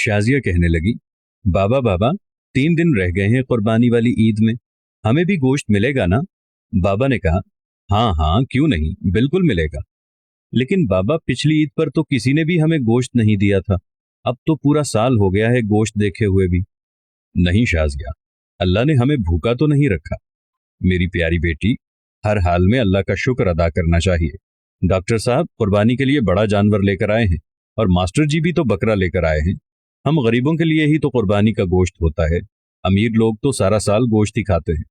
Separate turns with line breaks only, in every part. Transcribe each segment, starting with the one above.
शाजिया कहने लगी, बाबा बाबा 3 दिन रह गए हैं कुर्बानी वाली ईद में, हमें भी गोश्त मिलेगा ना? बाबा ने कहा, हाँ हाँ क्यों नहीं, बिल्कुल मिलेगा। लेकिन बाबा पिछली ईद पर तो किसी ने भी हमें गोश्त नहीं दिया था, अब तो पूरा साल हो गया है गोश्त देखे हुए भी। नहीं शाजिया, अल्लाह ने हमें भूखा तो नहीं रखा। मेरी प्यारी बेटी, हर हाल में अल्लाह का शुक्र अदा करना चाहिए। डॉक्टर साहब कुर्बानी के लिए बड़ा जानवर लेकर आए हैं और मास्टर जी भी तो बकरा लेकर आए हैं। हम गरीबों के लिए ही तो कुर्बानी का गोश्त होता है, अमीर लोग तो सारा साल गोश्त ही खाते हैं।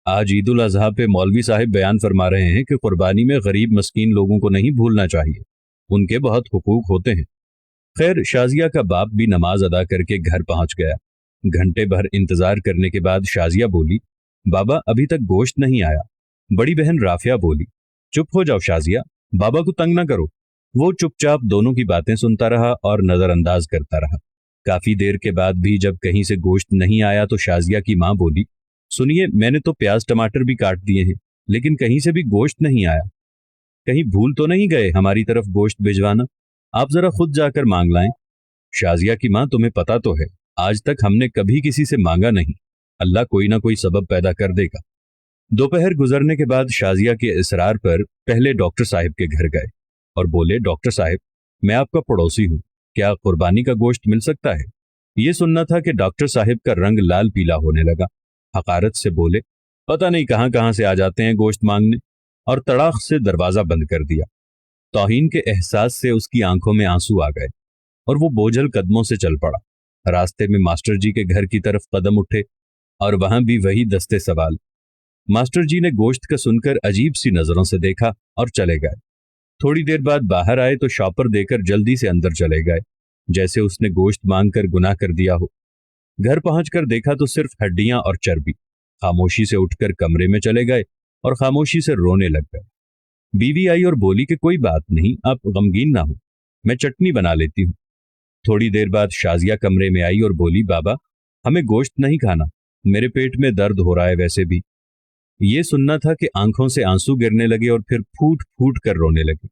आज ईद उल अजहा पे मौलवी साहिब बयान फरमा रहे हैं कि कुर्बानी में गरीब मस्कीन लोगों को नहीं भूलना चाहिए, उनके बहुत हुकूक होते हैं। खैर, शाजिया का बाप भी नमाज अदा करके घर पहुंच गया। घंटे भर इंतजार करने के बाद शाजिया बोली, बाबा अभी तक गोश्त नहीं आया। बड़ी बहन राफिया बोली, चुप हो जाओ शाजिया, बाबा को तंग ना करो। वो चुपचाप दोनों की बातें सुनता रहा और नजरअंदाज करता रहा। काफी देर के बाद भी जब कहीं से गोश्त नहीं आया तो शाजिया की माँ बोली, सुनिए, मैंने तो प्याज टमाटर भी काट दिए हैं, लेकिन कहीं से भी गोश्त नहीं आया। कहीं भूल तो नहीं गए हमारी तरफ गोश्त भिजवाना? आप जरा खुद जाकर मांग लाएं। शाजिया की माँ, तुम्हें पता तो है आज तक हमने कभी किसी से मांगा नहीं, अल्लाह कोई ना कोई सबब पैदा कर देगा। दोपहर गुजरने के बाद शाजिया के इसरार पर पहले डॉक्टर साहब के घर गए और बोले, डॉक्टर साहब मैं आपका पड़ोसी हूँ, क्या कुर्बानी का गोश्त मिल सकता है? ये सुनना था कि डॉक्टर साहब का रंग लाल पीला होने लगा। हकारत से बोले, पता नहीं कहां कहां से आ जाते हैं गोश्त मांगने, और तड़ाक से दरवाजा बंद कर दिया। तौहीन के एहसास से उसकी आंखों में आंसू आ गए और वो बोझल कदमों से चल पड़ा। रास्ते में मास्टर जी के घर की तरफ कदम उठे और वहां भी वही दस्ते सवाल। मास्टर जी ने गोश्त का सुनकर अजीब सी नजरों से देखा और चले गए। थोड़ी देर बाद बाहर आए तो शॉपर देकर जल्दी से अंदर चले गए, जैसे उसने गोश्त मांगकर गुनाह कर दिया हो। घर पहुंचकर देखा तो सिर्फ हड्डियां और चर्बी। खामोशी से उठकर कमरे में चले गए और खामोशी से रोने लग गए। बीवी आई और बोली कि कोई बात नहीं, आप गमगीन ना हो, मैं चटनी बना लेती हूँ। थोड़ी देर बाद शाजिया कमरे में आई और बोली, बाबा हमें गोश्त नहीं खाना, मेरे पेट में दर्द हो रहा है वैसे भी। ये सुनना था कि आंखों से आंसू गिरने लगे और फिर फूट फूट कर रोने लगे।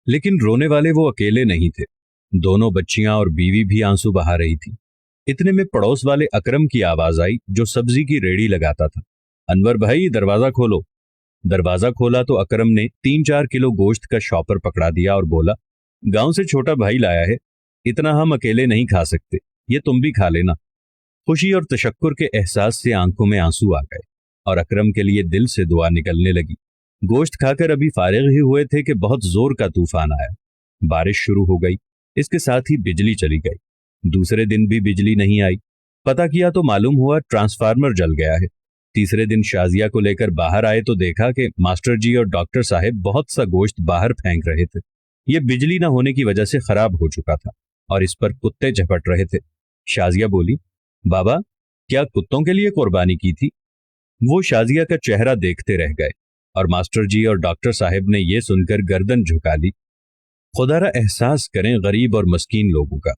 लेकिन रोने वाले वो अकेले नहीं थे, दोनों बच्चियां और बीवी भी आंसू बहा रही थी। इतने में पड़ोस वाले अकरम की आवाज आई, जो सब्जी की रेड़ी लगाता था। अनवर भाई दरवाजा खोलो। दरवाजा खोला तो अकरम ने 3-4 किलो गोश्त का शॉपर पकड़ा दिया और बोला, गांव से छोटा भाई लाया है, इतना हम अकेले नहीं खा सकते, ये तुम भी खा लेना। खुशी और तशक्कुर के एहसास से आंखों में आंसू आ गए और अकरम के लिए दिल से दुआ निकलने लगी। गोश्त खाकर अभी फारिग ही हुए थे कि बहुत जोर का तूफान आया। बारिश शुरू हो गई, इसके साथ ही बिजली चली गई। दूसरे दिन भी बिजली नहीं आई। पता किया तो मालूम हुआ ट्रांसफार्मर जल गया है। तीसरे दिन शाजिया को लेकर बाहर आए तो देखा कि मास्टर जी और डॉक्टर साहब बहुत सा गोश्त बाहर फेंक रहे थे। ये बिजली न होने की वजह से खराब हो चुका था और इस पर कुत्ते झपट रहे थे। शाजिया बोली, बाबा क्या कुत्तों के लिए कुर्बानी की थी? वो शाजिया का चेहरा देखते रह गए और मास्टर जी और डॉक्टर साहब ने यह सुनकर गर्दन झुका ली। खुदारा एहसास करें गरीब और मस्कीन लोगों का।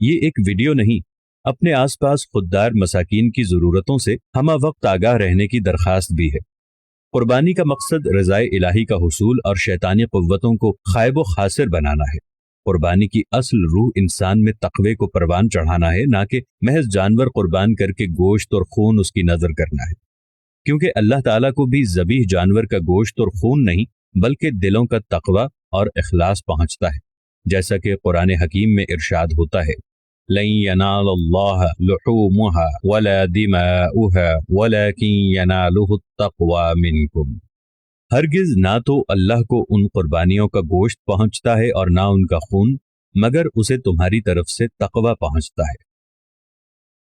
ये एक वीडियो नहीं, अपने आसपास खुददार मसाकीन की जरूरतों से हमा वक्त आगाह रहने की दरखास्त भी है। कुर्बानी का मकसद रज़ाए इलाही का हुसूल और शैतानी कुव्वतों को खायब व खासिर बनाना है। कुर्बानी की असल रूह इंसान में तकवे को परवान चढ़ाना है, ना कि महज जानवर कुर्बान करके गोश्त और खून उसकी नजर करना है। क्योंकि अल्लाह ताला को भी ज़बीह जानवर का गोश्त और खून नहीं बल्कि दिलों का तकवा और इखलास पहुंचता है, जैसा कि कुरान हकीम में इरशाद होता है, लन यनालल्लाह लुहूमुहा वला दिमाउहा वलाकिन यनालुहु तक़वा मिनकुम। हरगिज ना तो अल्लाह को उन कुर्बानियों का गोश्त पहुंचता है और ना उनका खून, मगर उसे तुम्हारी तरफ से तकवा पहुंचता है।